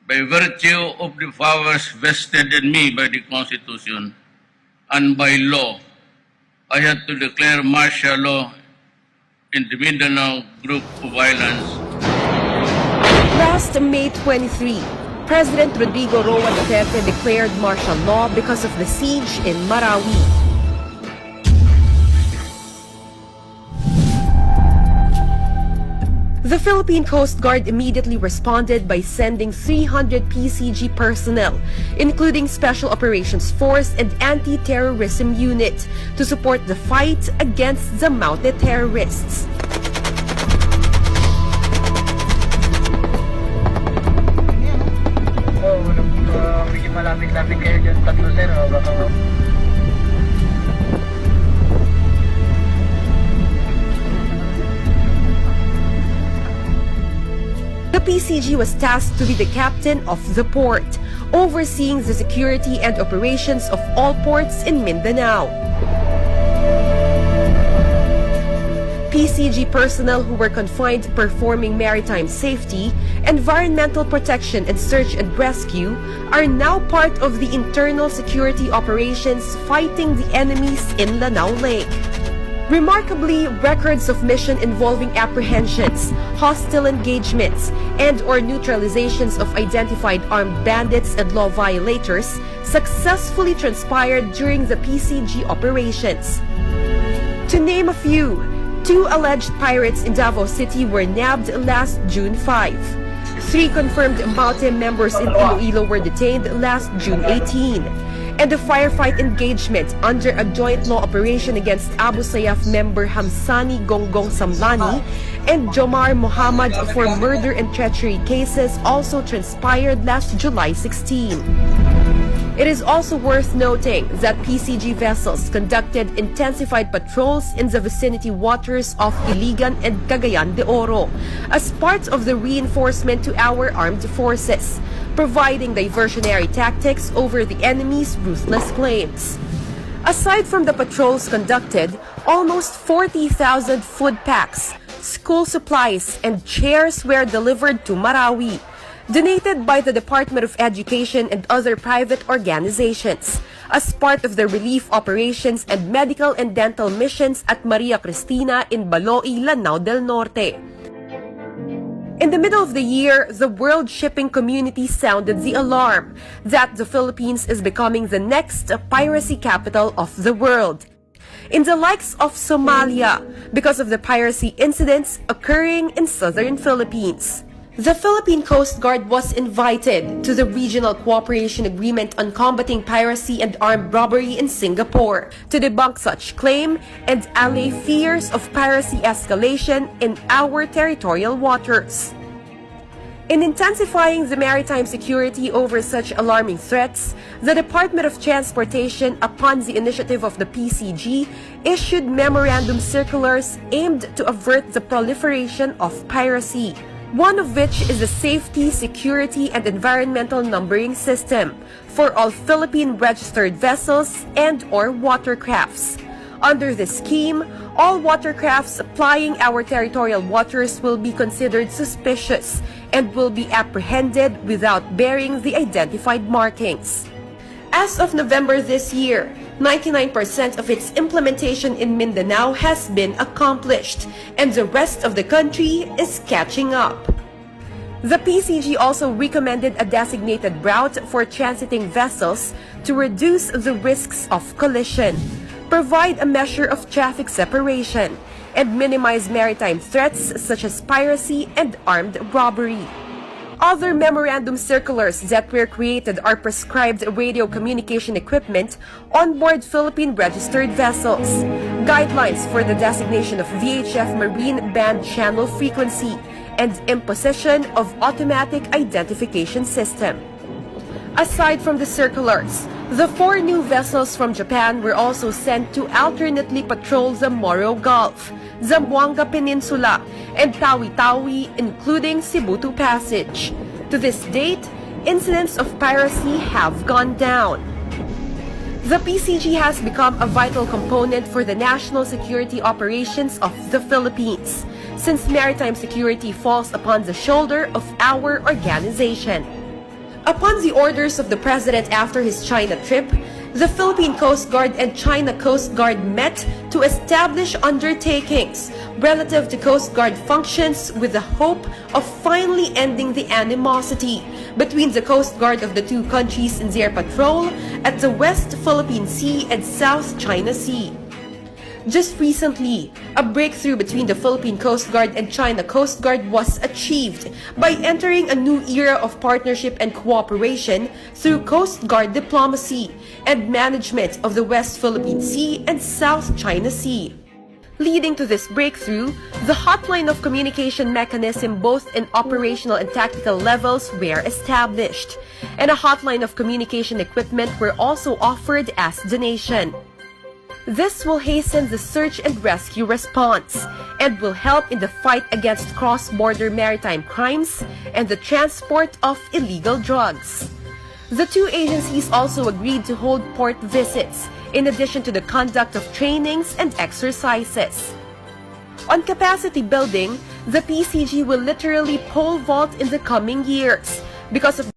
by virtue of the powers vested in me by the Constitution and by law, I had to declare martial law in the Mindanao Group of Islands. Last May 23, President Rodrigo Roa Duterte declared martial law because of the siege in Marawi. The Philippine Coast Guard immediately responded by sending 300 PCG personnel, including Special Operations Force and Anti-Terrorism Unit, to support the fight against the mounted terrorists. Medyo malapit-lapit kayo dyan, tatlo sir, baka The PCG was tasked to be the captain of the port, overseeing the security and operations of all ports in Mindanao. PCG personnel who were confined performing maritime safety, environmental protection and search and rescue are now part of the internal security operations fighting the enemies in Lanao Lake. Remarkably, records of mission involving apprehensions, hostile engagements, and/or neutralizations of identified armed bandits and law violators successfully transpired during the PCG operations. To name a few, 2 alleged pirates in Davao City were nabbed last June 5. 3 confirmed Maute members in Iloilo were detained last June 18. And a firefight engagement under a joint law operation against Abu Sayyaf member Hamsani Gonggong Samlani and Jomar Mohammed for murder and treachery cases also transpired last July 16. It is also worth noting that PCG vessels conducted intensified patrols in the vicinity waters of Iligan and Cagayan de Oro as part of the reinforcement to our armed forces, providing diversionary tactics over the enemy's ruthless claims. Aside from the patrols conducted, almost 40,000 food packs, school supplies, and chairs were delivered to Marawi, donated by the Department of Education and other private organizations as part of the relief operations and medical and dental missions at Maria Cristina in Baloi, Lanao del Norte. In the middle of the year, the world shipping community sounded the alarm that the Philippines is becoming the next piracy capital of the world, in the likes of Somalia, because of the piracy incidents occurring in southern Philippines. The Philippine Coast Guard was invited to the Regional Cooperation Agreement on Combating Piracy and Armed Robbery in Singapore to debunk such claim and allay fears of piracy escalation in our territorial waters. In intensifying the maritime security over such alarming threats, the Department of Transportation, upon the initiative of the PCG, issued memorandum circulars aimed to avert the proliferation of piracy, one of which is the safety, security, and environmental numbering system for all Philippine-registered vessels and/or watercrafts. Under this scheme, all watercrafts plying our territorial waters will be considered suspicious and will be apprehended without bearing the identified markings. As of November this year, 99% of its implementation in Mindanao has been accomplished, and the rest of the country is catching up. The PCG also recommended a designated route for transiting vessels to reduce the risks of collision, provide a measure of traffic separation, and minimize maritime threats such as piracy and armed robbery. Other memorandum circulars that were created are prescribed radio communication equipment on board Philippine-registered vessels, guidelines for the designation of VHF marine band channel frequency, and imposition of automatic identification system. Aside from the circulars, the 4 new vessels from Japan were also sent to alternately patrol the Moro Gulf, Zamboanga Peninsula, and Tawi-Tawi, including Cebu Passage. To this date, incidents of piracy have gone down. The PCG has become a vital component for the national security operations of the Philippines, since maritime security falls upon the shoulder of our organization. Upon the orders of the President after his China trip, the Philippine Coast Guard and China Coast Guard met to establish undertakings relative to Coast Guard functions with the hope of finally ending the animosity between the Coast Guard of the two countries in their patrol at the West Philippine Sea and South China Sea. Just recently, a breakthrough between the Philippine Coast Guard and China Coast Guard was achieved by entering a new era of partnership and cooperation through Coast Guard diplomacy and management of the West Philippine Sea and South China Sea. Leading to this breakthrough, the hotline of communication mechanism both in operational and tactical levels were established, and a hotline of communication equipment were also offered as donation. This will hasten the search and rescue response and will help in the fight against cross-border maritime crimes and the transport of illegal drugs. The two agencies also agreed to hold port visits in addition to the conduct of trainings and exercises. On capacity building, the PCG will literally pole vault in the coming years because of